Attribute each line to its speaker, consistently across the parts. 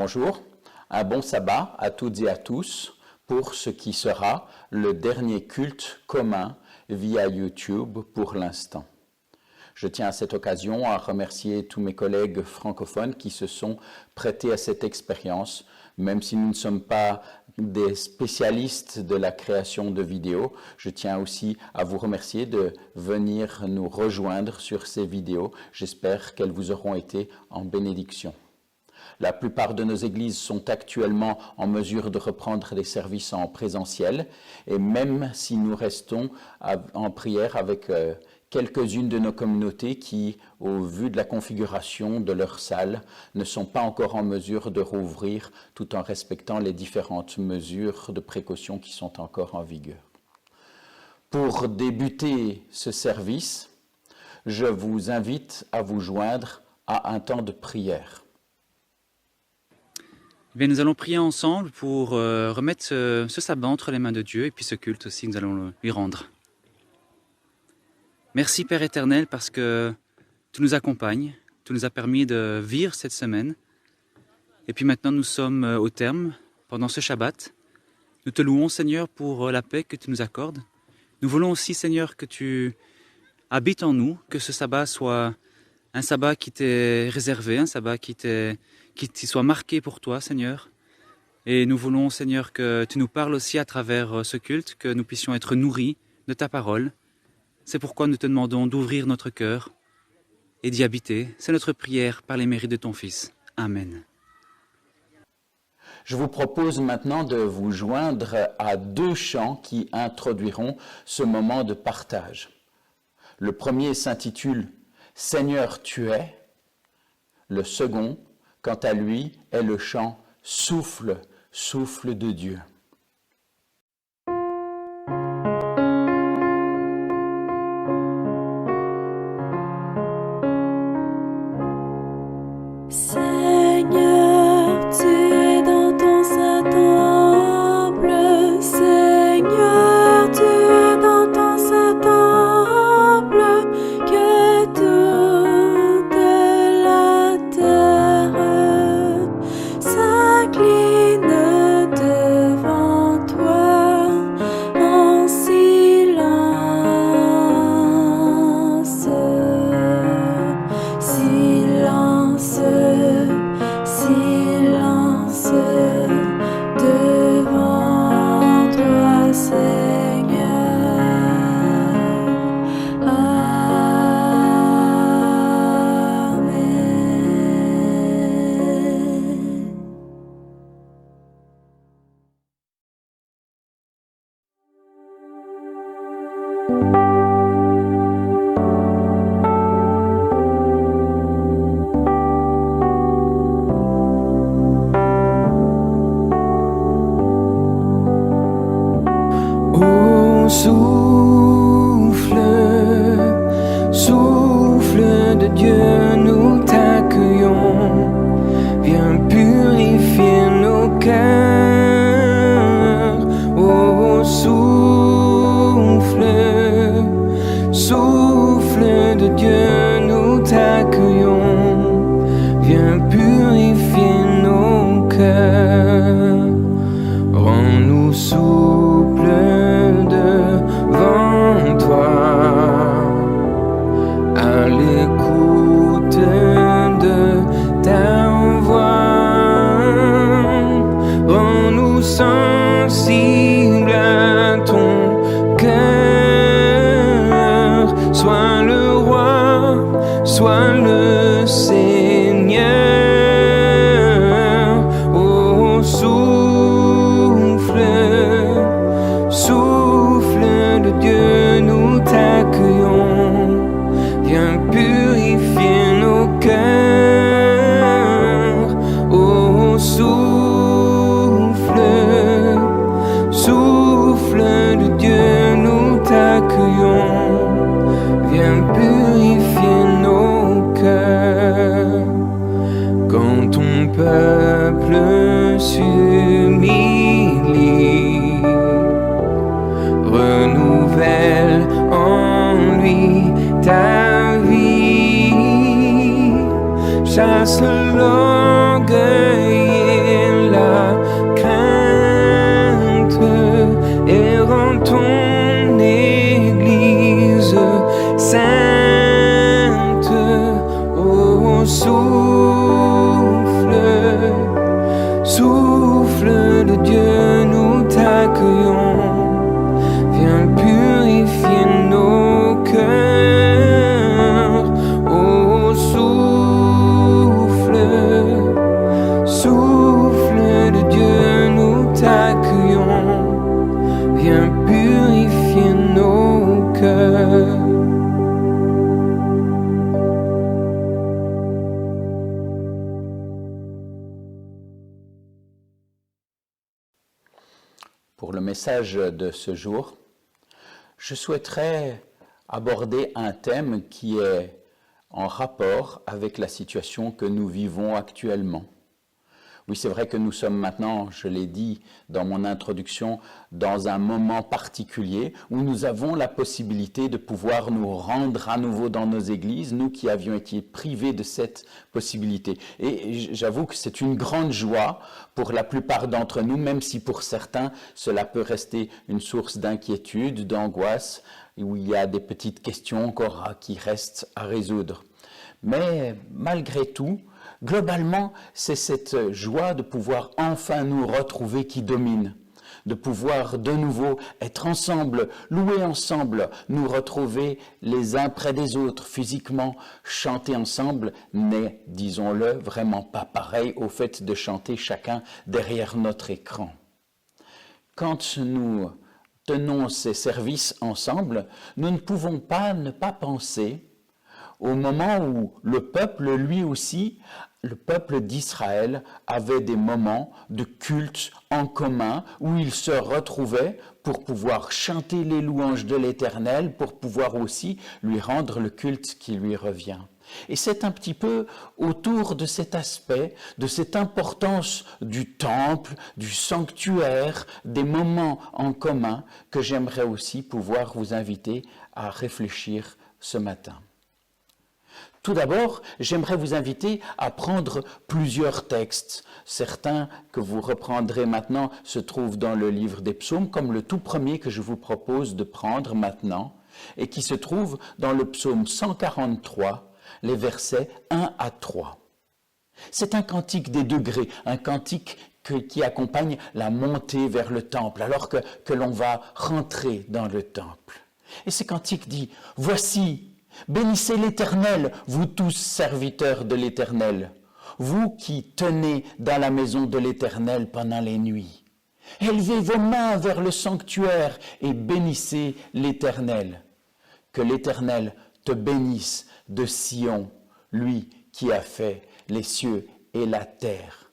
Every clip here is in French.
Speaker 1: bonjour, un bon sabbat à toutes et à tous pour ce qui sera le dernier culte commun via YouTube pour l'instant. Je tiens à cette occasion à remercier tous mes collègues francophones qui se sont prêtés à cette expérience, même si nous ne sommes pas des spécialistes de la création de vidéos. Je tiens aussi à vous remercier de venir nous rejoindre sur ces vidéos. J'espère qu'elles vous auront été en bénédiction. La plupart de nos églises sont actuellement en mesure de reprendre des services en présentiel et même si nous restons en prière avec quelques-unes de nos communautés qui, au vu de la configuration de leur salle, ne sont pas encore en mesure de rouvrir tout en respectant les différentes mesures de précaution qui sont encore en vigueur. Pour débuter ce service, je vous invite à vous joindre à un temps de prière.
Speaker 2: Bien, nous allons prier ensemble pour remettre ce sabbat entre les mains de Dieu et puis ce culte aussi, nous allons lui rendre. Merci Père éternel parce que tu nous accompagnes, tu nous as permis de vivre cette semaine. Et puis maintenant nous sommes au terme pendant ce Shabbat. Nous te louons Seigneur pour la paix que tu nous accordes. Nous voulons aussi Seigneur que tu habites en nous, que ce sabbat soit un sabbat qui t'est réservé, un sabbat qui soit marqué pour toi Seigneur. Et nous voulons Seigneur que tu nous parles aussi à travers ce culte, que nous puissions être nourris de ta parole. C'est pourquoi nous te demandons d'ouvrir notre cœur et d'y habiter. C'est notre prière par les mérites de ton Fils. Amen.
Speaker 1: Je vous propose maintenant de vous joindre à deux chants qui introduiront ce moment de partage. Le premier s'intitule « Seigneur, tu es ». Le second, quant à lui, est le chant « Souffle, souffle de Dieu ».
Speaker 3: Souffle de Dieu, nous t'accueillons, viens purifier nos cœurs. Oh, souffle de Dieu, nous t'accueillons, viens purifier nos cœurs. Rends-nous souples devant toi, à l'écoute de ta voix. Rends-nous sensibles à ton cœur. Sois le roi, sois le Seigneur. Oh, souffle de Dieu, nous t'accueillons, viens purifier nos cœurs. Oh, souffle de Dieu, nous t'accueillons, viens purifier nos cœurs. Quand ton peuple s'humilie, renouvelle en lui ta vie, chasse l'orgueil t'accueillons. Viens purifier nos cœurs. Oh, souffle, souffle de Dieu, nous t'accueillons. Viens purifier nos cœurs.
Speaker 1: Pour le message de ce jour, je souhaiterais aborder un thème qui est en rapport avec la situation que nous vivons actuellement. Oui, c'est vrai que nous sommes maintenant, je l'ai dit dans mon introduction, dans un moment particulier où nous avons la possibilité de pouvoir nous rendre à nouveau dans nos églises, nous qui avions été privés de cette possibilité. Et j'avoue que c'est une grande joie pour la plupart d'entre nous, même si pour certains, cela peut rester une source d'inquiétude, d'angoisse, où il y a des petites questions encore qui restent à résoudre. Mais malgré tout, globalement, c'est cette joie de pouvoir enfin nous retrouver qui domine, de pouvoir de nouveau être ensemble, louer ensemble, nous retrouver les uns près des autres, physiquement, chanter ensemble, n'est, disons-le, vraiment pas pareil au fait de chanter chacun derrière notre écran. Quand nous tenons ces services ensemble, nous ne pouvons pas ne pas penser au moment où le peuple, lui aussi, le peuple d'Israël avait des moments de culte en commun où ils se retrouvaient pour pouvoir chanter les louanges de l'Éternel, pour pouvoir aussi lui rendre le culte qui lui revient. Et c'est un petit peu autour de cet aspect, de cette importance du temple, du sanctuaire, des moments en commun que j'aimerais aussi pouvoir vous inviter à réfléchir ce matin. Tout d'abord, j'aimerais vous inviter à prendre plusieurs textes. Certains que vous reprendrez maintenant se trouvent dans le livre des psaumes, comme le tout premier que je vous propose de prendre maintenant, et qui se trouve dans le psaume 143, les versets 1 à 3. C'est un cantique des degrés, un cantique qui accompagne la montée vers le temple, alors que l'on va rentrer dans le temple. Et ce cantique dit « Voici » bénissez l'Éternel, vous tous serviteurs de l'Éternel, vous qui tenez dans la maison de l'Éternel pendant les nuits. Élevez vos mains vers le sanctuaire et bénissez l'Éternel. Que l'Éternel te bénisse de Sion, lui qui a fait les cieux et la terre.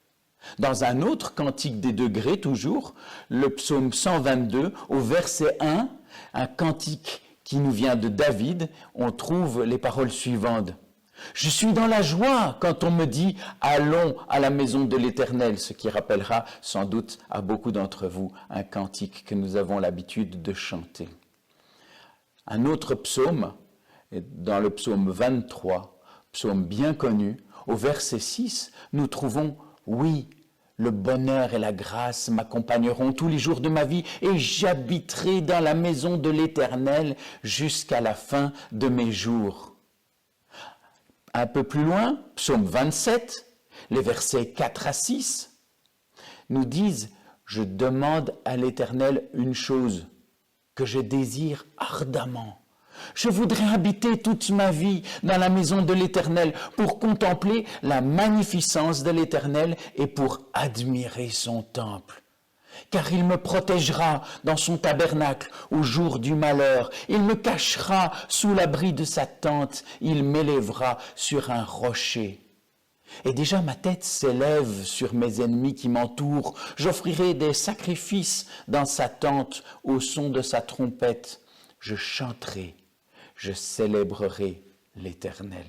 Speaker 1: Dans un autre cantique des degrés, toujours, le psaume 122, au verset 1, un cantique qui nous vient de David, on trouve les paroles suivantes. « Je suis dans la joie quand on me dit « Allons à la maison de l'Éternel », ce qui rappellera sans doute à beaucoup d'entre vous un cantique que nous avons l'habitude de chanter. Un autre psaume, dans le psaume 23, psaume bien connu, au verset 6, nous trouvons « Oui, le bonheur et la grâce m'accompagneront tous les jours de ma vie et j'habiterai dans la maison de l'Éternel jusqu'à la fin de mes jours. » Un peu plus loin, psaume 27, les versets 4 à 6, nous disent « Je demande à l'Éternel une chose que je désire ardemment. Je voudrais habiter toute ma vie dans la maison de l'Éternel pour contempler la magnificence de l'Éternel et pour admirer son temple. Car il me protégera dans son tabernacle au jour du malheur. Il me cachera sous l'abri de sa tente. Il m'élèvera sur un rocher. Et déjà ma tête s'élève sur mes ennemis qui m'entourent. J'offrirai des sacrifices dans sa tente au son de sa trompette. Je chanterai. Je célébrerai l'Éternel.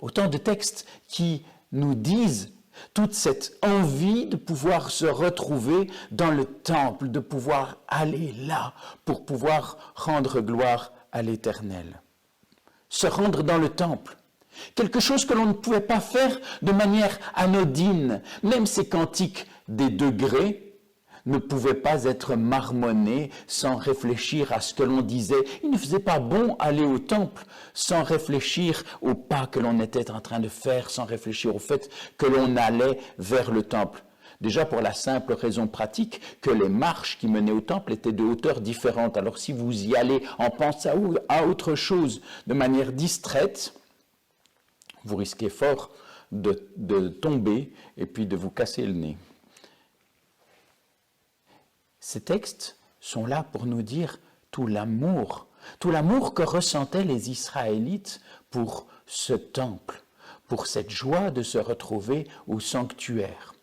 Speaker 1: Autant de textes qui nous disent toute cette envie de pouvoir se retrouver dans le temple, de pouvoir aller là pour pouvoir rendre gloire à l'Éternel. Se rendre dans le temple, quelque chose que l'on ne pouvait pas faire de manière anodine. Même ces cantiques des degrés ne pouvaient pas être marmonnés sans réfléchir à ce que l'on disait. Il ne faisait pas bon aller au temple sans réfléchir au pas que l'on était en train de faire, sans réfléchir au fait que l'on allait vers le temple. Déjà pour la simple raison pratique que les marches qui menaient au temple étaient de hauteurs différentes. Alors si vous y allez en pensant à autre chose de manière distraite, vous risquez fort de tomber et puis de vous casser le nez. Ces textes sont là pour nous dire tout l'amour que ressentaient les Israélites pour ce temple, pour cette joie de se retrouver au sanctuaire.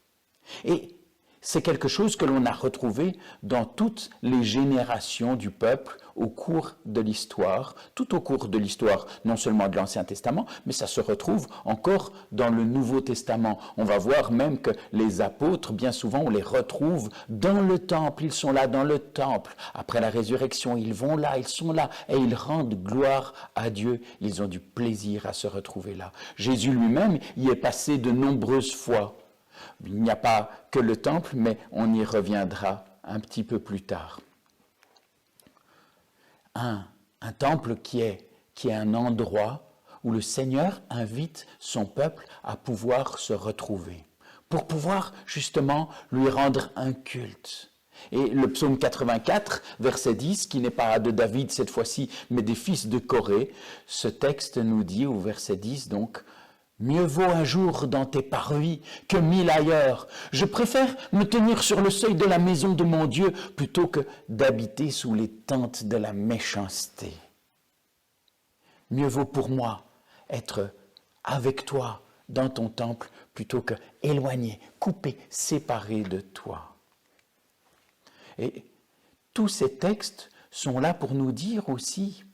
Speaker 1: Et c'est quelque chose que l'on a retrouvé dans toutes les générations du peuple au cours de l'histoire, tout au cours de l'histoire, non seulement de l'Ancien Testament, mais ça se retrouve encore dans le Nouveau Testament. On va voir même que les apôtres, bien souvent, on les retrouve dans le temple, ils sont là dans le temple. Après la résurrection, ils vont là, ils sont là, et ils rendent gloire à Dieu. Ils ont du plaisir à se retrouver là. Jésus lui-même y est passé de nombreuses fois. Il n'y a pas que le temple, mais on y reviendra un petit peu plus tard. Un temple qui est un endroit où le Seigneur invite son peuple à pouvoir se retrouver, pour pouvoir justement lui rendre un culte. Et le psaume 84, verset 10, qui n'est pas de David cette fois-ci, mais des fils de Corée, ce texte nous dit au verset 10 donc, « Mieux vaut un jour dans tes parvis que 1000 ailleurs. Je préfère me tenir sur le seuil de la maison de mon Dieu plutôt que d'habiter sous les tentes de la méchanceté. Mieux vaut pour moi être avec toi dans ton temple plutôt que éloigné, coupé, séparé de toi. » Et tous ces textes sont là pour nous dire aussi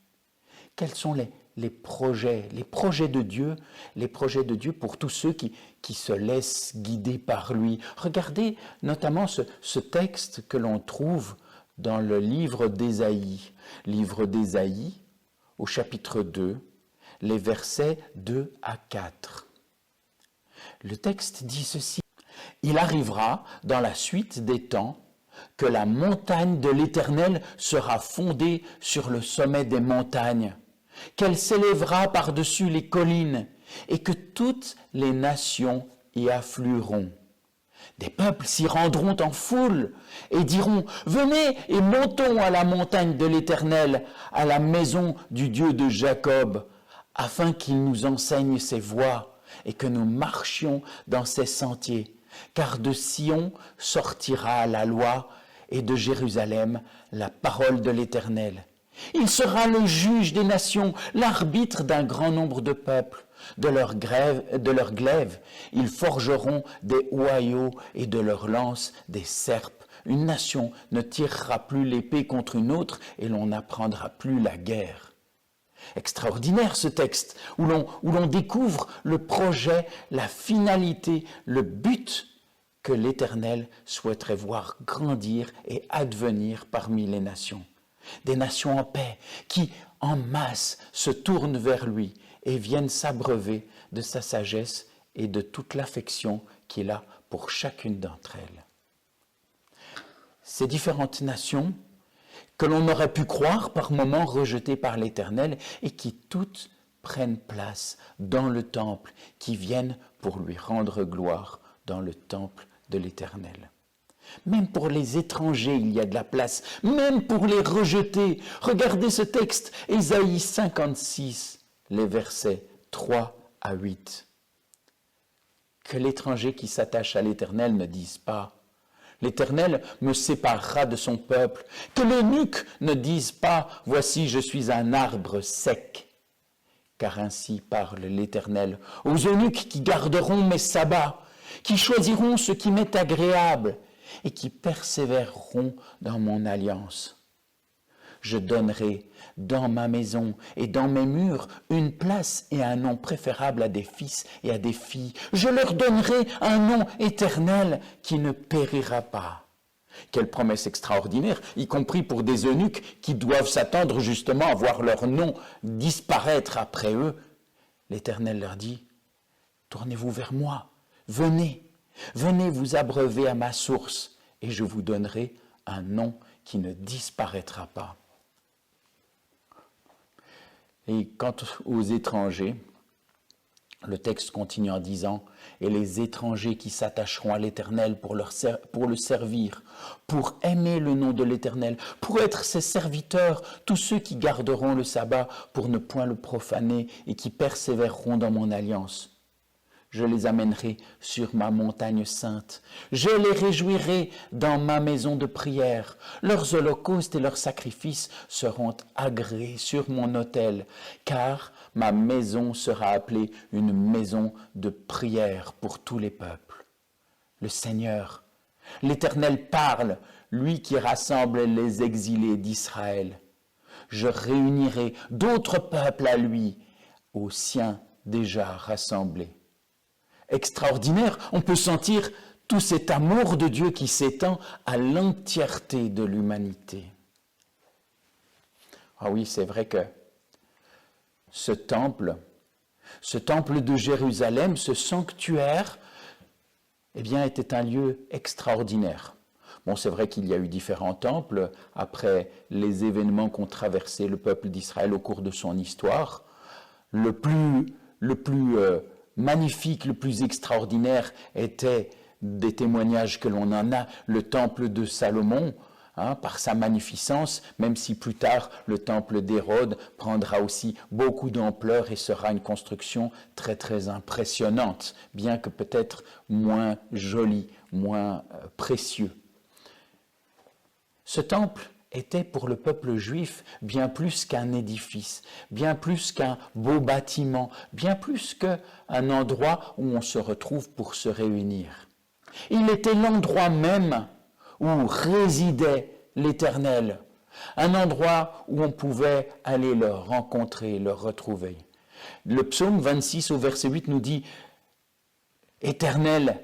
Speaker 1: quels sont les projets de Dieu pour tous ceux qui se laissent guider par lui. Regardez notamment ce texte que l'on trouve dans le livre d'Ésaïe. Livre d'Ésaïe, au chapitre 2, les versets 2 à 4. Le texte dit ceci. « Il arrivera dans la suite des temps que la montagne de l'Éternel sera fondée sur le sommet des montagnes, qu'elle s'élèvera par-dessus les collines et que toutes les nations y afflueront. Des peuples s'y rendront en foule et diront « Venez et montons à la montagne de l'Éternel, à la maison du Dieu de Jacob, afin qu'il nous enseigne ses voies et que nous marchions dans ses sentiers. Car de Sion sortira la loi et de Jérusalem la parole de l'Éternel. Il sera le juge des nations, l'arbitre d'un grand nombre de peuples. De leur glaive, ils forgeront des ouaillots et de leurs lances des serpes. Une nation ne tirera plus l'épée contre une autre et l'on n'apprendra plus la guerre. » Extraordinaire ce texte où l'on découvre le projet, la finalité, le but que l'Éternel souhaiterait voir grandir et advenir parmi les nations. Des nations en paix qui, en masse, se tournent vers lui et viennent s'abreuver de sa sagesse et de toute l'affection qu'il a pour chacune d'entre elles. Ces différentes nations que l'on aurait pu croire par moments rejetées par l'Éternel et qui toutes prennent place dans le temple, qui viennent pour lui rendre gloire dans le temple de l'Éternel. Même pour les étrangers, il y a de la place, même pour les rejetés. Regardez ce texte, Ésaïe 56, les versets 3 à 8. Que l'étranger qui s'attache à l'Éternel ne dise pas « L'Éternel me séparera de son peuple ». Que l'eunuque ne dise pas « Voici, je suis un arbre sec ». Car ainsi parle l'Éternel aux eunuques qui garderont mes sabbats, qui choisiront ce qui m'est agréable et qui persévéreront dans mon alliance. Je donnerai dans ma maison et dans mes murs une place et un nom préférable à des fils et à des filles. Je leur donnerai un nom éternel qui ne périra pas. Quelle promesse extraordinaire, y compris pour des eunuques qui doivent s'attendre justement à voir leur nom disparaître après eux. L'Éternel leur dit, tournez-vous vers moi, venez vous abreuver à ma source et je vous donnerai un nom qui ne disparaîtra pas. Et quant aux étrangers, Le texte continue en disant « Et les étrangers qui s'attacheront à l'Éternel pour le servir, pour aimer le nom de l'Éternel, pour être ses serviteurs, tous ceux qui garderont le sabbat pour ne point le profaner et qui persévéreront dans mon alliance. Je les amènerai sur ma montagne sainte. Je les réjouirai dans ma maison de prière. Leurs holocaustes et leurs sacrifices seront agréés sur mon autel, car ma maison sera appelée une maison de prière pour tous les peuples. Le Seigneur, l'Éternel parle, lui qui rassemble les exilés d'Israël. Je réunirai d'autres peuples à lui, aux siens déjà rassemblés. Extraordinaire, on peut sentir tout cet amour de Dieu qui s'étend à l'entièreté de l'humanité. Ah oui, c'est vrai que ce temple de Jérusalem, ce sanctuaire, eh bien, était un lieu extraordinaire. Bon, c'est vrai qu'il y a eu différents temples après les événements qu'ont traversé le peuple d'Israël au cours de son histoire. Le plus magnifique, le plus extraordinaire était des témoignages que l'on en a, le temple de Salomon, par sa magnificence, même si plus tard le temple d'Hérode prendra aussi beaucoup d'ampleur et sera une construction très très impressionnante, bien que peut-être moins jolie, moins précieux. Ce temple était pour le peuple juif bien plus qu'un édifice, bien plus qu'un beau bâtiment, bien plus qu'un endroit où on se retrouve pour se réunir. Il était l'endroit même où résidait l'Éternel, un endroit où on pouvait aller le rencontrer, le retrouver. Le psaume 26 au verset 8 nous dit « Éternel,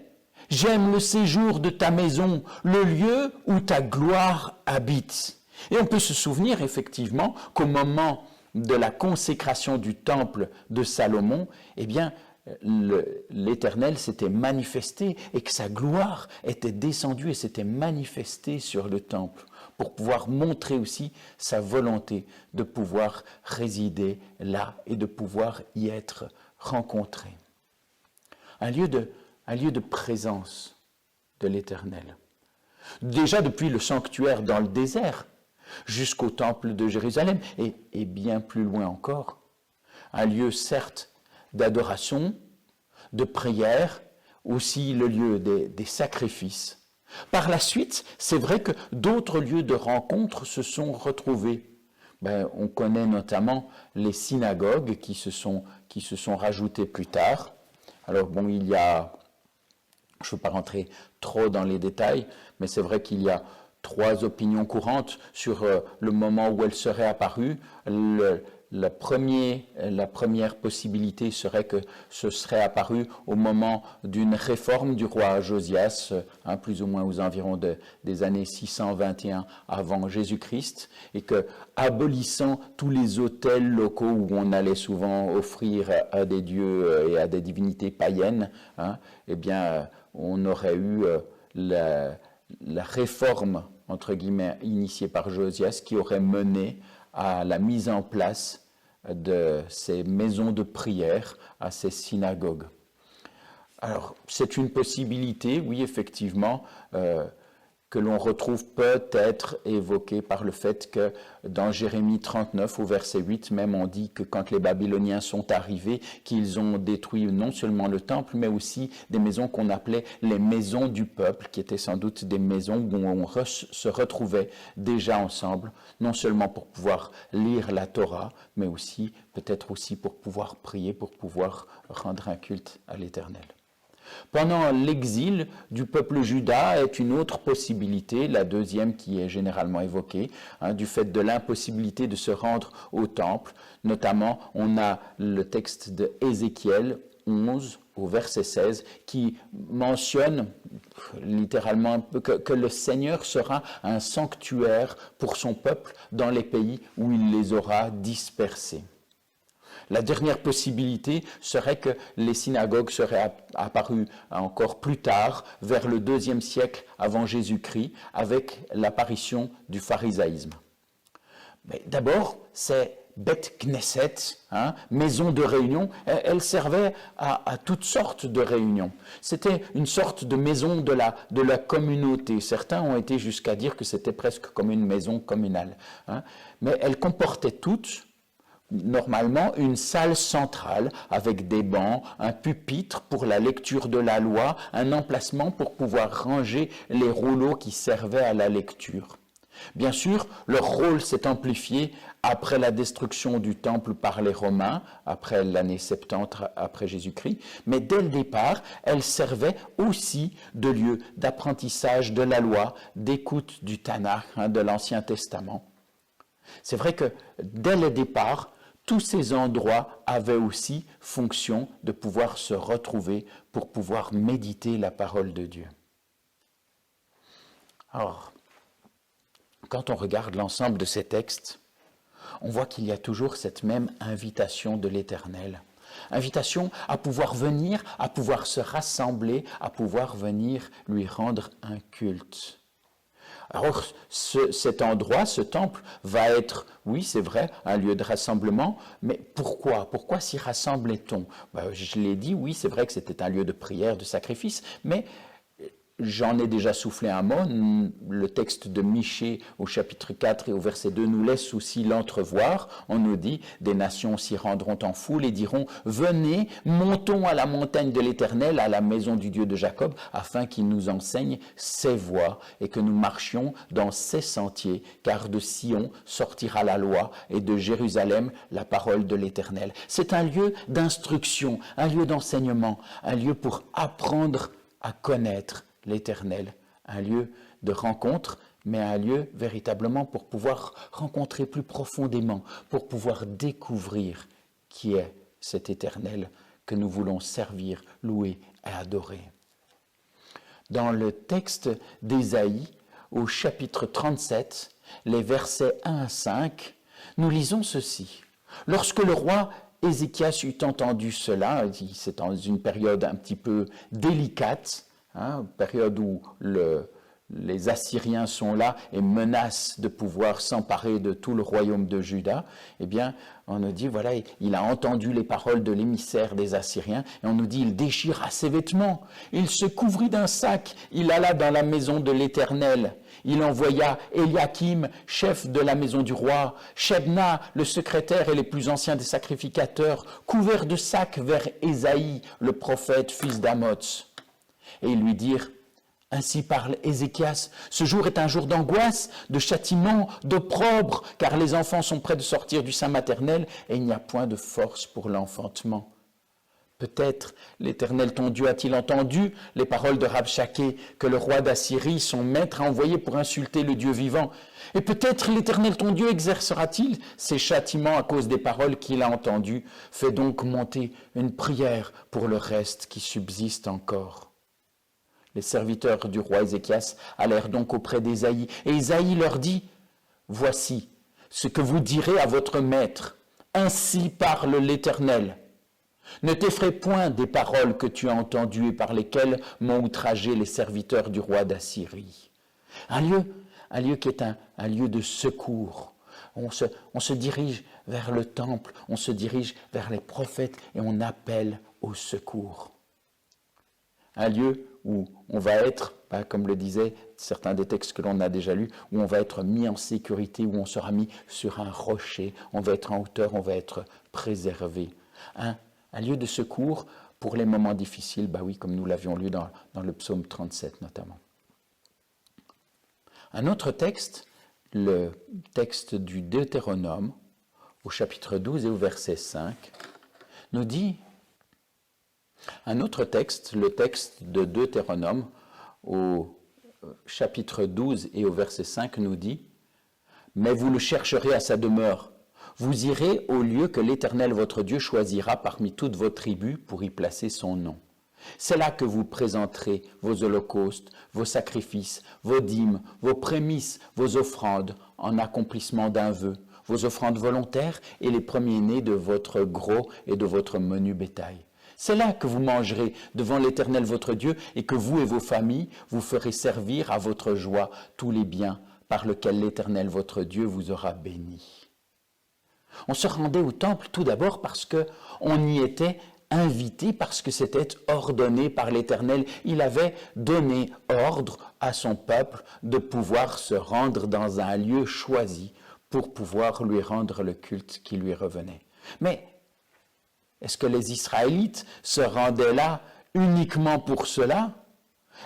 Speaker 1: j'aime le séjour de ta maison, le lieu où ta gloire habite. » Et on peut se souvenir effectivement qu'au moment de la consécration du temple de Salomon, eh bien, l'Éternel s'était manifesté et que sa gloire était descendue et s'était manifestée sur le temple pour pouvoir montrer aussi sa volonté de pouvoir résider là et de pouvoir y être rencontré. Un lieu de présence de l'Éternel. Déjà depuis le sanctuaire dans le désert, jusqu'au temple de Jérusalem, et bien plus loin encore. Un lieu certes d'adoration, de prière, aussi le lieu des sacrifices. Par la suite, c'est vrai que d'autres lieux de rencontre se sont retrouvés. On connaît notamment les synagogues qui se sont rajoutées plus tard. Alors bon, je ne veux pas rentrer trop dans les détails, mais c'est vrai qu'il y a 3 opinions courantes sur le moment où elle serait apparue. La première possibilité serait que ce serait apparu au moment d'une réforme du roi Josias, plus ou moins aux environs des années 621 avant Jésus-Christ, et que, abolissant tous les autels locaux où on allait souvent offrir à des dieux et à des divinités païennes, eh bien, on aurait eu la réforme, entre guillemets, initiée par Josias, qui aurait mené à la mise en place de ces maisons de prière, à ces synagogues. Alors, c'est une possibilité, oui, effectivement, que l'on retrouve peut-être évoquée par le fait que dans Jérémie 39, au verset 8, même on dit que quand les Babyloniens sont arrivés, qu'ils ont détruit non seulement le temple, mais aussi des maisons qu'on appelait les maisons du peuple, qui étaient sans doute des maisons où on se retrouvait déjà ensemble, non seulement pour pouvoir lire la Torah, mais aussi, peut-être aussi pour pouvoir prier, pour pouvoir rendre un culte à l'Éternel. Pendant l'exil du peuple juda est une autre possibilité, la deuxième qui est généralement évoquée, du fait de l'impossibilité de se rendre au temple. Notamment, on a le texte de Ézéchiel 11 au verset 16 qui mentionne littéralement que le Seigneur sera un sanctuaire pour son peuple dans les pays où il les aura dispersés. La dernière possibilité serait que les synagogues seraient apparues encore plus tard, vers le IIe siècle avant Jésus-Christ, avec l'apparition du pharisaïsme. Mais d'abord, c'est Beth Knesset, maison de réunion, elle servait à toutes sortes de réunions. C'était une sorte de maison de la communauté. Certains ont été jusqu'à dire que c'était presque comme une maison communale. Mais elle comportait toutes, normalement, une salle centrale avec des bancs, un pupitre pour la lecture de la loi, un emplacement pour pouvoir ranger les rouleaux qui servaient à la lecture. Bien sûr, leur rôle s'est amplifié après la destruction du temple par les Romains, après l'année 70 après Jésus-Christ, mais dès le départ, elles servaient aussi de lieu d'apprentissage de la loi, d'écoute du Tanakh, de l'Ancien Testament. C'est vrai que dès le départ, tous ces endroits avaient aussi fonction de pouvoir se retrouver pour pouvoir méditer la parole de Dieu. Alors, quand on regarde l'ensemble de ces textes, on voit qu'il y a toujours cette même invitation de l'Éternel. Invitation à pouvoir venir, à pouvoir se rassembler, à pouvoir venir lui rendre un culte. Alors cet endroit, ce temple, va être, oui c'est vrai, un lieu de rassemblement, mais pourquoi ? Pourquoi s'y rassemblait-on ? Je l'ai dit, oui c'est vrai que c'était un lieu de prière, de sacrifice, mais j'en ai déjà soufflé un mot. Le texte de Michée au chapitre 4 et au verset 2 nous laisse aussi l'entrevoir. On nous dit, des nations s'y rendront en foule et diront, venez, montons à la montagne de l'Éternel, à la maison du Dieu de Jacob, afin qu'il nous enseigne ses voies et que nous marchions dans ses sentiers, car de Sion sortira la loi et de Jérusalem la parole de l'Éternel. C'est un lieu d'instruction, un lieu d'enseignement, un lieu pour apprendre à connaître l'Éternel, un lieu de rencontre, mais un lieu véritablement pour pouvoir rencontrer plus profondément, pour pouvoir découvrir qui est cet Éternel que nous voulons servir, louer et adorer. Dans le texte d'Ésaïe, au chapitre 37, les versets 1 à 5, nous lisons ceci. Lorsque le roi Ézéchias eut entendu cela, c'est dans une période un petit peu délicate, période où les Assyriens sont là et menacent de pouvoir s'emparer de tout le royaume de Juda, eh bien, on nous dit, voilà, il a entendu les paroles de l'émissaire des Assyriens, et on nous dit, il déchira ses vêtements, il se couvrit d'un sac, il alla dans la maison de l'Éternel, il envoya Eliakim, chef de la maison du roi, Shebna, le secrétaire et les plus anciens des sacrificateurs, couverts de sacs vers Ésaïe, le prophète, fils d'Amoz. Et ils lui dirent, ainsi parle Ézéchias, ce jour est un jour d'angoisse, de châtiment, d'opprobre, car les enfants sont près de sortir du sein maternel et il n'y a point de force pour l'enfantement. Peut-être l'Éternel ton Dieu a-t-il entendu les paroles de Rabshaké que le roi d'Assyrie, son maître, a envoyé pour insulter le Dieu vivant. Et peut-être l'Éternel ton Dieu exercera-t-il ses châtiments à cause des paroles qu'il a entendues. Fais donc monter une prière pour le reste qui subsiste encore. Les serviteurs du roi Ézéchias allèrent donc auprès d'Ésaïe, et Ésaïe leur dit, « Voici ce que vous direz à votre maître, ainsi parle l'Éternel. Ne t'effraie point des paroles que tu as entendues et par lesquelles m'ont outragé les serviteurs du roi d'Assyrie. » Un lieu qui est un lieu de secours. On se dirige vers le temple, on se dirige vers les prophètes et on appelle au secours. Un lieu où on va être, comme le disaient certains des textes que l'on a déjà lus, où on va être mis en sécurité, où on sera mis sur un rocher, on va être en hauteur, on va être préservé. Un lieu de secours pour les moments difficiles, oui, comme nous l'avions lu dans le psaume 37 notamment. Un autre texte, le texte du Deutéronome, au chapitre 12 et au verset 5, nous dit... Un autre texte, le texte de Deutéronome, au chapitre 12 et au verset 5, nous dit « Mais vous le chercherez à sa demeure. Vous irez au lieu que l'Éternel votre Dieu choisira parmi toutes vos tribus pour y placer son nom. C'est là que vous présenterez vos holocaustes, vos sacrifices, vos dîmes, vos prémices, vos offrandes en accomplissement d'un vœu, vos offrandes volontaires et les premiers-nés de votre gros et de votre menu bétail. C'est là que vous mangerez devant l'Éternel votre Dieu et que vous et vos familles vous ferez servir à votre joie tous les biens par lesquels l'Éternel votre Dieu vous aura béni. » On se rendait au temple tout d'abord parce qu'on y était invité, parce que c'était ordonné par l'Éternel. Il avait donné ordre à son peuple de pouvoir se rendre dans un lieu choisi pour pouvoir lui rendre le culte qui lui revenait. Mais est-ce que les Israélites se rendaient là uniquement pour cela?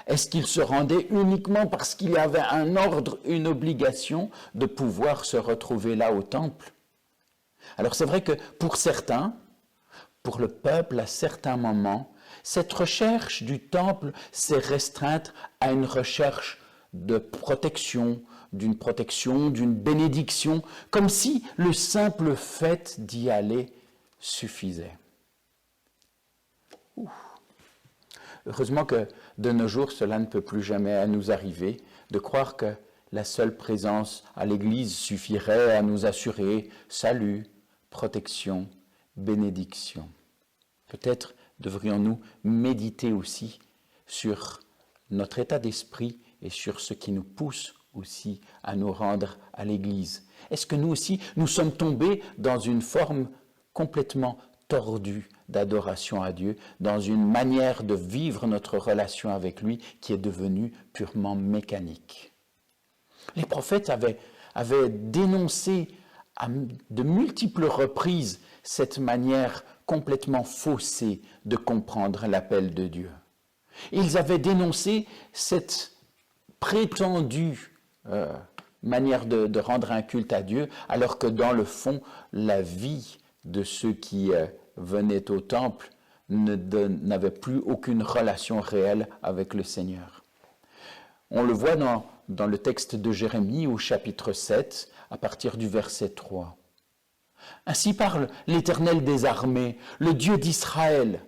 Speaker 1: Est-ce qu'ils se rendaient uniquement parce qu'il y avait un ordre, une obligation de pouvoir se retrouver là au temple? Alors c'est vrai que pour certains, pour le peuple à certains moments, cette recherche du temple s'est restreinte à une recherche de protection, d'une bénédiction, comme si le simple fait d'y aller suffisait. Heureusement que de nos jours, cela ne peut plus jamais nous arriver, de croire que la seule présence à l'Église suffirait à nous assurer salut, protection, bénédiction. Peut-être devrions-nous méditer aussi sur notre état d'esprit et sur ce qui nous pousse aussi à nous rendre à l'Église. Est-ce que nous aussi, nous sommes tombés dans une forme complètement tordue d'adoration à Dieu, dans une manière de vivre notre relation avec lui qui est devenue purement mécanique? Les prophètes avaient dénoncé à de multiples reprises cette manière complètement faussée de comprendre l'appel de Dieu. Ils avaient dénoncé cette prétendue manière de rendre un culte à Dieu, alors que dans le fond, la vie de ceux qui venaient au temple n'avait plus aucune relation réelle avec le Seigneur. On le voit dans le texte de Jérémie au chapitre 7, à partir du verset 3. Ainsi parle l'Éternel des armées, le Dieu d'Israël.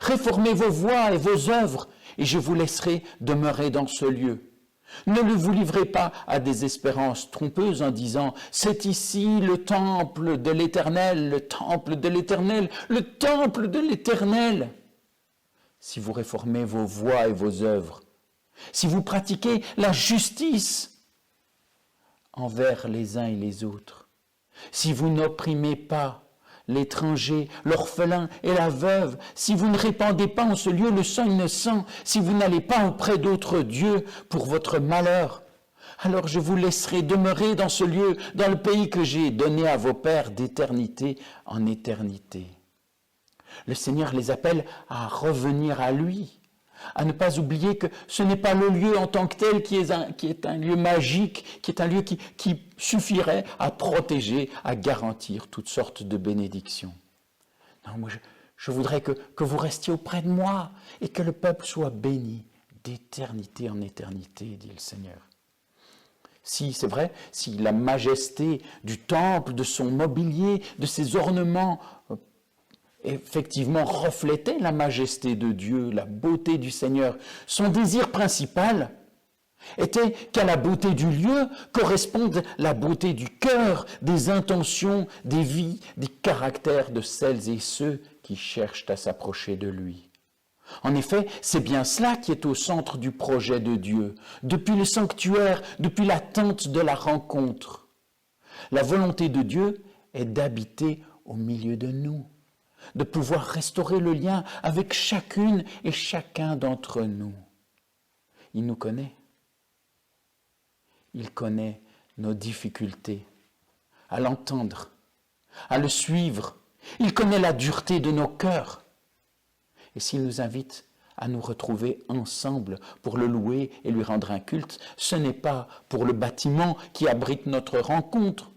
Speaker 1: Réformez vos voies et vos œuvres, et je vous laisserai demeurer dans ce lieu. Ne vous livrez pas à des espérances trompeuses en disant « C'est ici le temple de l'Éternel, le temple de l'Éternel, le temple de l'Éternel !» Si vous réformez vos voies et vos œuvres, si vous pratiquez la justice envers les uns et les autres, si vous n'opprimez pas l'étranger, l'orphelin et la veuve, si vous ne répandez pas en ce lieu le sang innocent, si vous n'allez pas auprès d'autres dieux pour votre malheur, alors je vous laisserai demeurer dans ce lieu, dans le pays que j'ai donné à vos pères d'éternité en éternité. Le Seigneur les appelle à revenir à lui, à ne pas oublier que ce n'est pas le lieu en tant que tel qui est un lieu magique, qui est un lieu qui suffirait à protéger, à garantir toutes sortes de bénédictions. Non, moi je voudrais que vous restiez auprès de moi et que le peuple soit béni d'éternité en éternité, dit le Seigneur. Si, c'est vrai, si la majesté du temple, de son mobilier, de ses ornements, effectivement reflétait la majesté de Dieu, la beauté du Seigneur, son désir principal était qu'à la beauté du lieu corresponde la beauté du cœur, des intentions, des vies, des caractères de celles et ceux qui cherchent à s'approcher de lui. En effet, c'est bien cela qui est au centre du projet de Dieu, depuis le sanctuaire, depuis la tente de la rencontre. La volonté de Dieu est d'habiter au milieu de nous, de pouvoir restaurer le lien avec chacune et chacun d'entre nous. Il nous connaît. Il connaît nos difficultés à l'entendre, à le suivre. Il connaît la dureté de nos cœurs. Et s'il nous invite à nous retrouver ensemble pour le louer et lui rendre un culte, ce n'est pas pour le bâtiment qui abrite notre rencontre.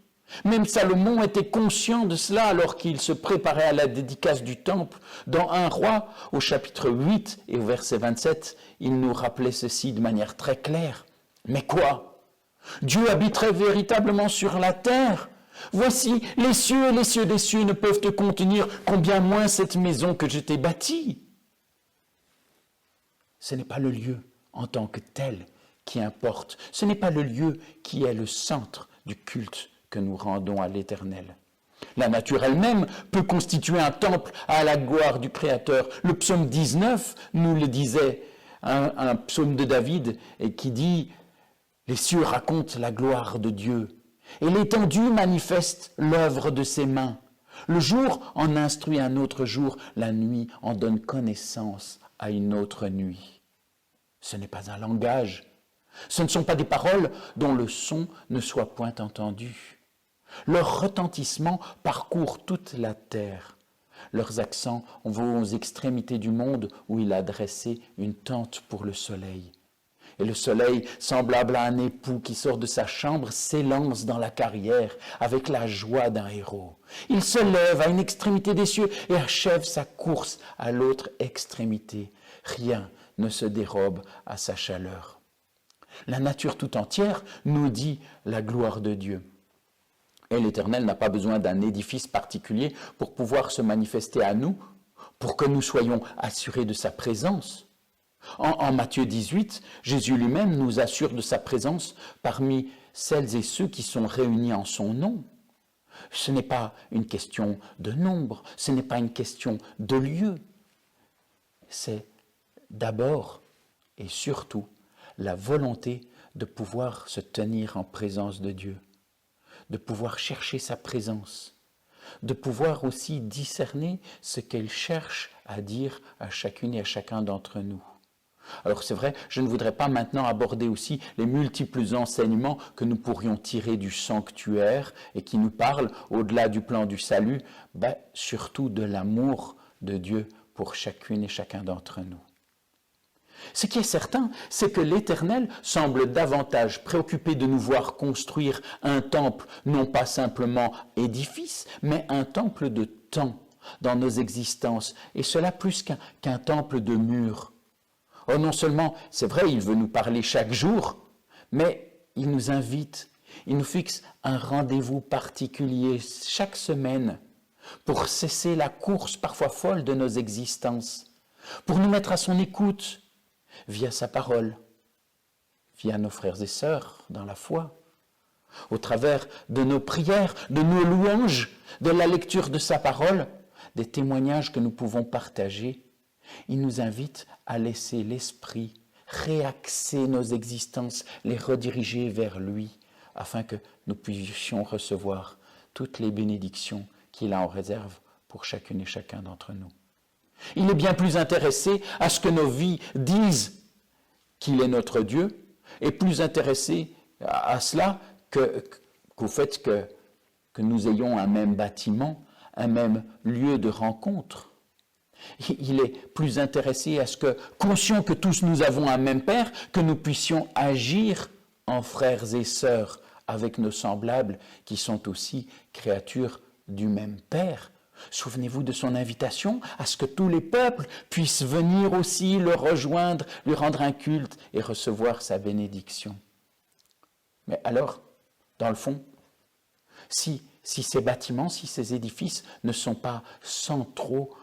Speaker 1: Même Salomon était conscient de cela alors qu'il se préparait à la dédicace du temple. Dans 1 Roi, au chapitre 8 et au verset 27, il nous rappelait ceci de manière très claire. Mais quoi ? Dieu habiterait véritablement sur la terre ? Voici, les cieux et les cieux des cieux ne peuvent te contenir, combien moins cette maison que je t'ai bâtie. Ce n'est pas le lieu en tant que tel qui importe. Ce n'est pas le lieu qui est le centre du culte que nous rendons à l'Éternel. La nature elle-même peut constituer un temple à la gloire du Créateur. Le psaume 19 nous le disait, un psaume de David, et qui dit « Les cieux racontent la gloire de Dieu, Et l'étendue manifeste l'œuvre de ses mains. Le jour en instruit un autre jour, la nuit en donne connaissance à une autre nuit. Ce n'est pas un langage, ce ne sont pas des paroles dont le son ne soit point entendu. Leur retentissement parcourt toute la terre. Leurs accents vont aux extrémités du monde où il a dressé une tente pour le soleil. Et le soleil, semblable à un époux qui sort de sa chambre, s'élance dans la carrière avec la joie d'un héros. Il se lève à une extrémité des cieux et achève sa course à l'autre extrémité. Rien ne se dérobe à sa chaleur. La nature tout entière nous dit la gloire de Dieu. Et l'Éternel n'a pas besoin d'un édifice particulier pour pouvoir se manifester à nous, pour que nous soyons assurés de sa présence. En Matthieu 18, Jésus lui-même nous assure de sa présence parmi celles et ceux qui sont réunis en son nom. Ce n'est pas une question de nombre, ce n'est pas une question de lieu. C'est d'abord et surtout la volonté de pouvoir se tenir en présence de Dieu, de pouvoir chercher sa présence, de pouvoir aussi discerner ce qu'elle cherche à dire à chacune et à chacun d'entre nous. Alors c'est vrai, je ne voudrais pas maintenant aborder aussi les multiples enseignements que nous pourrions tirer du sanctuaire et qui nous parlent, au-delà du plan du salut, surtout de l'amour de Dieu pour chacune et chacun d'entre nous. Ce qui est certain, c'est que l'Éternel semble davantage préoccupé de nous voir construire un temple, non pas simplement édifice, mais un temple de temps dans nos existences, et cela plus qu'un temple de murs. Oh, non seulement, c'est vrai, il veut nous parler chaque jour, mais il nous invite, il nous fixe un rendez-vous particulier chaque semaine pour cesser la course parfois folle de nos existences, pour nous mettre à son écoute via sa parole, via nos frères et sœurs dans la foi, au travers de nos prières, de nos louanges, de la lecture de sa parole, des témoignages que nous pouvons partager. Il nous invite à laisser l'Esprit réaxer nos existences, les rediriger vers lui, afin que nous puissions recevoir toutes les bénédictions qu'il a en réserve pour chacune et chacun d'entre nous. Il est bien plus intéressé à ce que nos vies disent qu'il est notre Dieu, et plus intéressé à cela qu'au fait que nous ayons un même bâtiment, un même lieu de rencontre. Il est plus intéressé à ce que, conscient que tous nous avons un même Père, que nous puissions agir en frères et sœurs avec nos semblables qui sont aussi créatures du même Père. Souvenez-vous de son invitation à ce que tous les peuples puissent venir aussi le rejoindre, lui rendre un culte et recevoir sa bénédiction. Mais alors, dans le fond, si ces bâtiments, si ces édifices ne sont pas centraux,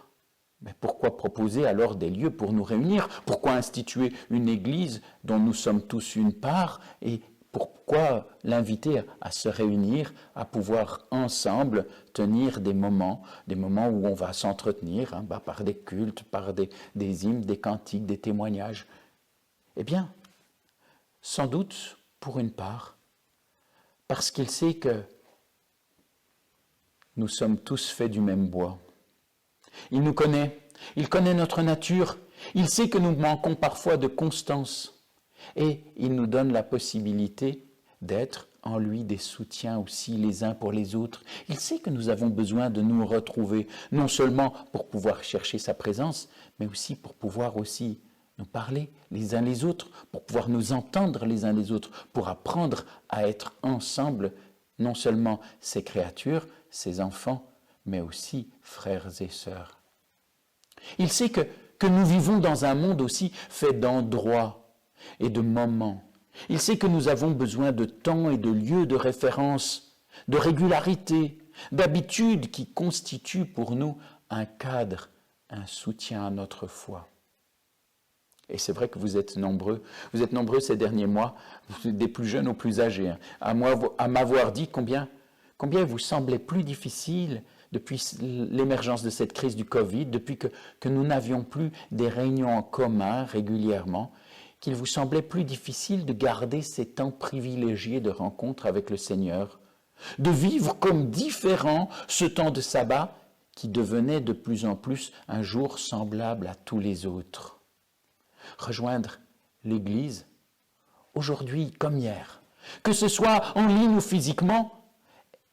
Speaker 1: mais pourquoi proposer alors des lieux pour nous réunir? Pourquoi instituer une église dont nous sommes tous une part? Et pourquoi l'inviter à se réunir, à pouvoir ensemble tenir des moments où on va s'entretenir par des cultes, par des hymnes, des cantiques, des témoignages? Eh bien, sans doute, pour une part, parce qu'il sait que nous sommes tous faits du même bois. Il nous connaît, il connaît notre nature, il sait que nous manquons parfois de constance et il nous donne la possibilité d'être en lui des soutiens aussi les uns pour les autres. Il sait que nous avons besoin de nous retrouver, non seulement pour pouvoir chercher sa présence, mais aussi pour pouvoir aussi nous parler les uns les autres, pour pouvoir nous entendre les uns les autres, pour apprendre à être ensemble, non seulement ses créatures, ses enfants, mais aussi frères et sœurs. Il sait que nous vivons dans un monde aussi fait d'endroits et de moments. Il sait que nous avons besoin de temps et de lieux de référence, de régularité, d'habitudes qui constituent pour nous un cadre, un soutien à notre foi. Et c'est vrai que vous êtes nombreux ces derniers mois, des plus jeunes aux plus âgés, à m'avoir dit combien il vous semblait plus difficile depuis l'émergence de cette crise du Covid, depuis que nous n'avions plus des réunions en commun régulièrement, qu'il vous semblait plus difficile de garder ces temps privilégiés de rencontre avec le Seigneur de vivre comme différent ce temps de sabbat qui devenait de plus en plus un jour semblable à tous les autres. Rejoindre l'Église, aujourd'hui comme hier, que ce soit en ligne ou physiquement,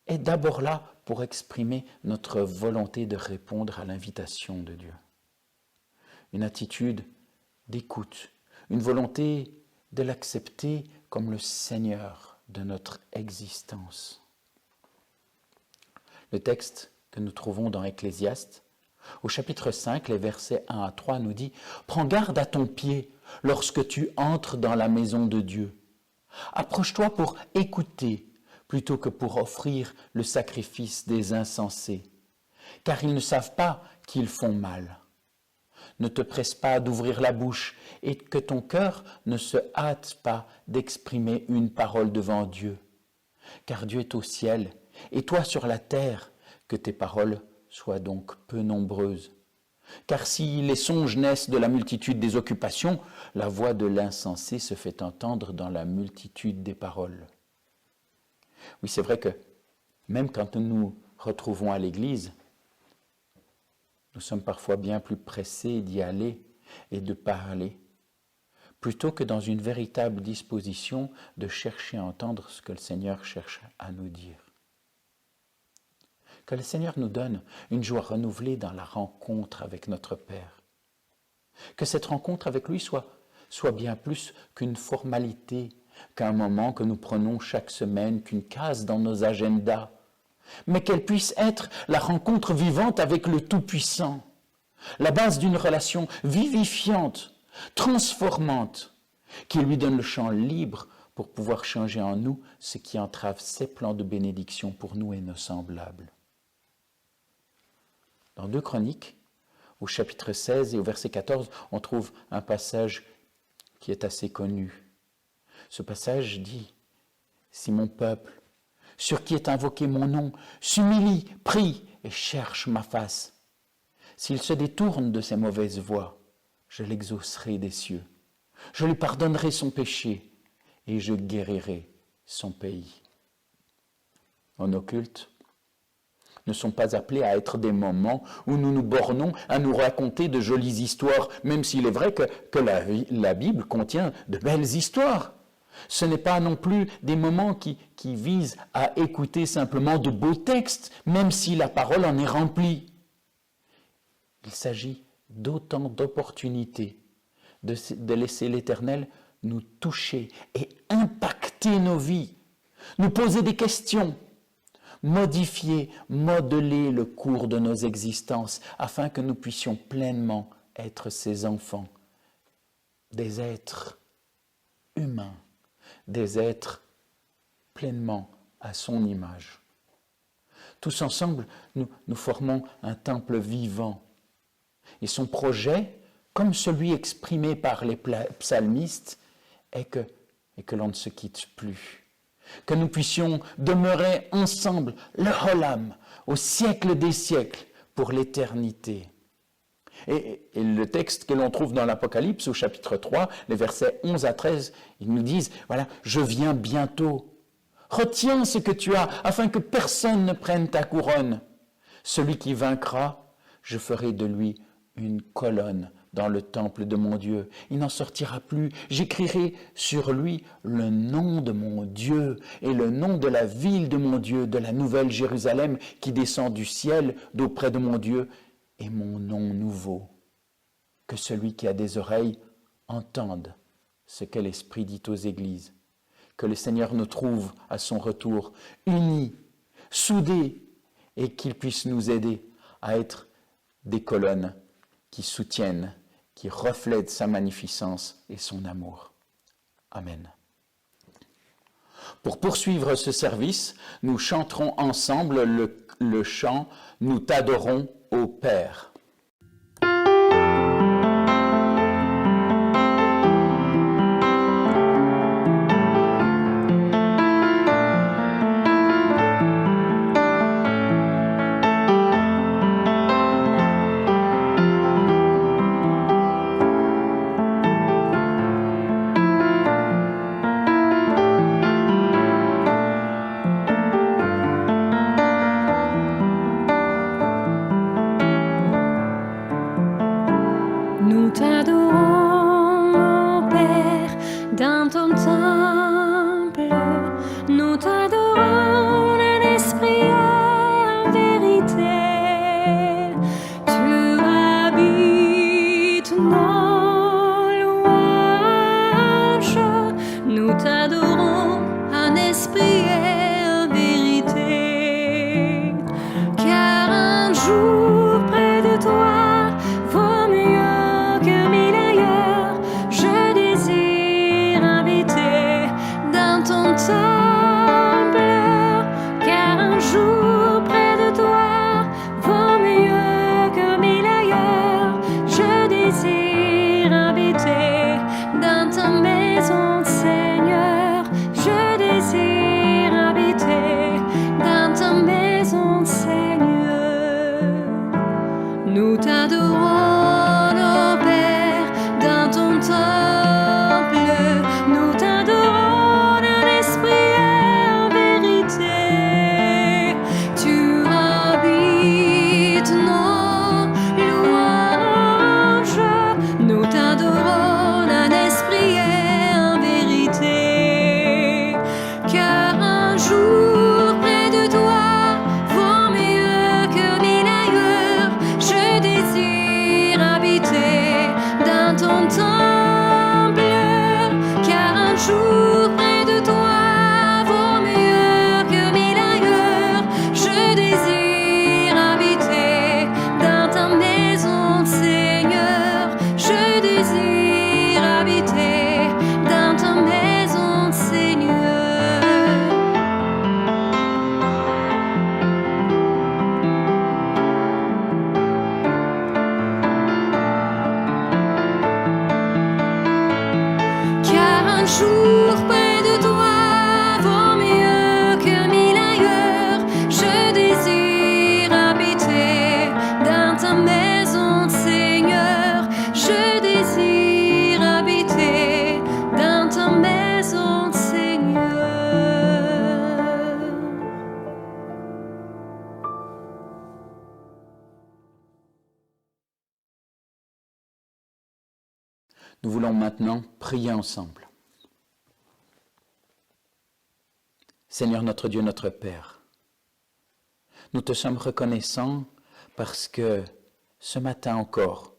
Speaker 1: est d'abord là pour exprimer notre volonté de répondre à l'invitation de Dieu. Une attitude d'écoute, une volonté de l'accepter comme le Seigneur de notre existence. Le texte que nous trouvons dans Ecclésiaste, au chapitre 5, les versets 1 à 3, nous dit « Prends garde à ton pied lorsque tu entres dans la maison de Dieu. Approche-toi pour écouter plutôt que pour offrir le sacrifice des insensés, car ils ne savent pas qu'ils font mal. Ne te presse pas d'ouvrir la bouche et que ton cœur ne se hâte pas d'exprimer une parole devant Dieu, car Dieu est au ciel et toi sur la terre, que tes paroles soient donc peu nombreuses. Car si les songes naissent de la multitude des occupations, la voix de l'insensé se fait entendre dans la multitude des paroles. » Oui, c'est vrai que même quand nous nous retrouvons à l'église, nous sommes parfois bien plus pressés d'y aller et de parler, plutôt que dans une véritable disposition de chercher à entendre ce que le Seigneur cherche à nous dire. Que le Seigneur nous donne une joie renouvelée dans la rencontre avec notre Père. Que cette rencontre avec lui soit bien plus qu'une formalité, qu'un moment que nous prenons chaque semaine, qu'une case dans nos agendas, mais qu'elle puisse être la rencontre vivante avec le Tout-Puissant, la base d'une relation vivifiante, transformante, qui lui donne le champ libre pour pouvoir changer en nous ce qui entrave ses plans de bénédiction pour nous et nos semblables. Dans 2 Chroniques, au chapitre 16 et au verset 14, on trouve un passage qui est assez connu. Ce passage dit « Si mon peuple, sur qui est invoqué mon nom, s'humilie, prie et cherche ma face, s'il se détourne de ses mauvaises voies, je l'exaucerai des cieux, je lui pardonnerai son péché et je guérirai son pays. » Nos cultes ne sont pas appelés à être des moments où nous nous bornons à nous raconter de jolies histoires, même s'il est vrai que la Bible contient de belles histoires. Ce n'est pas non plus des moments qui visent à écouter simplement de beaux textes, même si la parole en est remplie. Il s'agit d'autant d'opportunités de laisser l'Éternel nous toucher et impacter nos vies, nous poser des questions, modifier, modeler le cours de nos existences afin que nous puissions pleinement être ses enfants, des êtres humains, des êtres pleinement à son image. Tous ensemble, nous formons un temple vivant. Et son projet, comme celui exprimé par les psalmistes, est que l'on ne se quitte plus. Que nous puissions demeurer ensemble, le Olam, au siècle des siècles, pour l'éternité. Et le texte que l'on trouve dans l'Apocalypse, au chapitre 3, les versets 11 à 13, ils nous disent, voilà, « Je viens bientôt. Retiens ce que tu as, afin que personne ne prenne ta couronne. Celui qui vaincra, je ferai de lui une colonne dans le temple de mon Dieu. Il n'en sortira plus. J'écrirai sur lui le nom de mon Dieu et le nom de la ville de mon Dieu, de la nouvelle Jérusalem qui descend du ciel d'auprès de mon Dieu, et mon nom nouveau. Que celui qui a des oreilles entende ce que l'Esprit dit aux églises. Que le Seigneur nous trouve à son retour, unis, soudés, et qu'il puisse nous aider à être des colonnes qui soutiennent, qui reflètent sa magnificence et son amour. Amen. Pour poursuivre ce service, nous chanterons ensemble le chant « Nous t'adorons, ô Père ».
Speaker 4: t'adorons en esprit et en vérité. Tu habites nos louanges. Nous t'adorons en esprit et en vérité. Car un jour près de toi vaut mieux que 1000 ailleurs. Je désire habiter dans ton temple. Car un jour près de toi vaut mieux que 1000 ailleurs. Je désire habiter dans ta maison, Seigneur. Je désire habiter dans ta maison, Seigneur. Nous t'adorons, ô Père, dans ton temple. Nous t'adorons en esprit et en vérité. Tu habites nos louanges. Nous t'adorons en esprit et en vérité. Car un jour près de toi vaut mieux que 1000 ailleurs. Je désire habiter dans ton temple. Car un jour près de toi vaut mieux que 1000 ailleurs. Je désire habiter dans ta maison, Seigneur. Je désire habiter dans ta maison, Seigneur. Car un jour près de toi vaut mieux que 1000 ailleurs. Je désire habiter dans ta maison, Seigneur. Je désire habiter dans ta maison, Seigneur.
Speaker 1: Nous voulons maintenant prier ensemble. Seigneur notre Dieu, notre Père, nous te sommes reconnaissants parce que ce matin encore,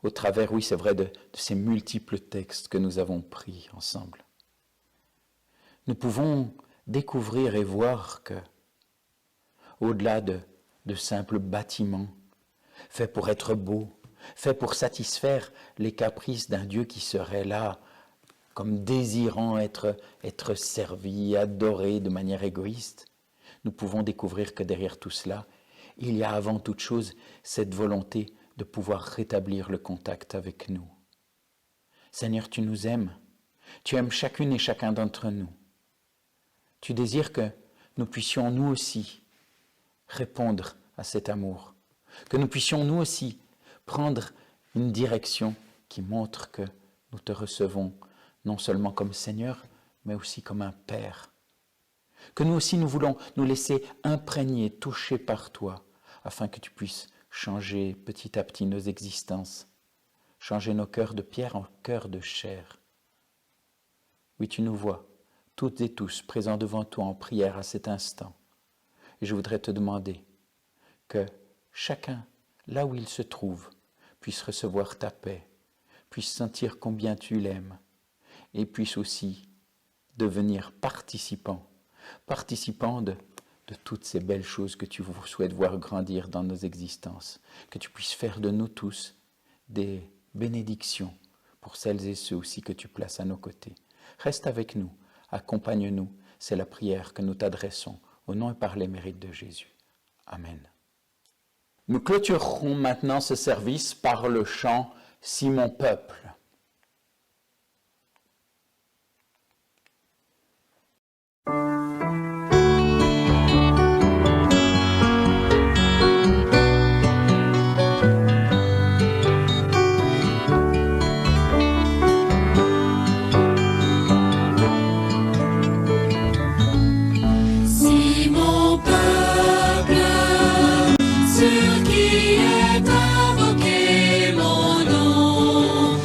Speaker 1: au travers, oui c'est vrai, de ces multiples textes que nous avons pris ensemble, nous pouvons découvrir et voir que, au-delà de simples bâtiments, faits pour être beaux, faits pour satisfaire les caprices d'un Dieu qui serait là, comme désirant être servi, adoré de manière égoïste, nous pouvons découvrir que derrière tout cela, il y a avant toute chose cette volonté de pouvoir rétablir le contact avec nous. Seigneur, tu nous aimes, tu aimes chacune et chacun d'entre nous. Tu désires que nous puissions nous aussi répondre à cet amour, que nous puissions nous aussi prendre une direction qui montre que nous te recevons non seulement comme Seigneur, mais aussi comme un Père. Que nous aussi nous voulons nous laisser imprégner, toucher par toi, afin que tu puisses changer petit à petit nos existences, changer nos cœurs de pierre en cœurs de chair. Oui, tu nous vois, toutes et tous, présents devant toi en prière à cet instant. Et je voudrais te demander que chacun, là où il se trouve, puisse recevoir ta paix, puisse sentir combien tu l'aimes, et puisse aussi devenir participant de toutes ces belles choses que tu souhaites voir grandir dans nos existences, que tu puisses faire de nous tous des bénédictions pour celles et ceux aussi que tu places à nos côtés. Reste avec nous, accompagne-nous, c'est la prière que nous t'adressons au nom et par les mérites de Jésus. Amen. Nous clôturerons maintenant ce service par le chant « Si mon peuple ».
Speaker 5: Si mon peuple, sur qui est invoqué mon nom,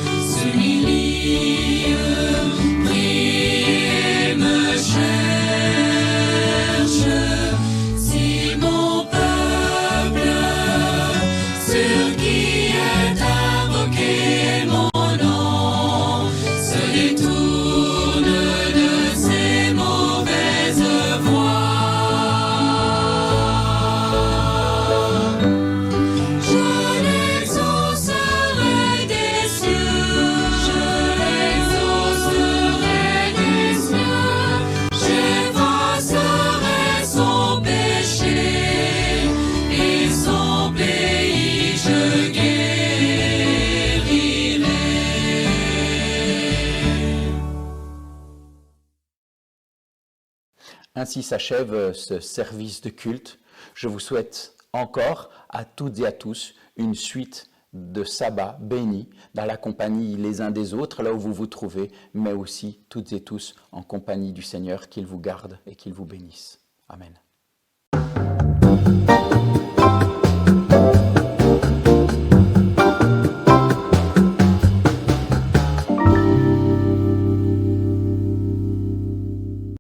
Speaker 1: Ainsi s'achève ce service de culte. Je vous souhaite encore à toutes et à tous une suite de sabbat béni dans la compagnie les uns des autres, là où vous vous trouvez, mais aussi toutes et tous en compagnie du Seigneur, qu'il vous garde et qu'il vous bénisse. Amen.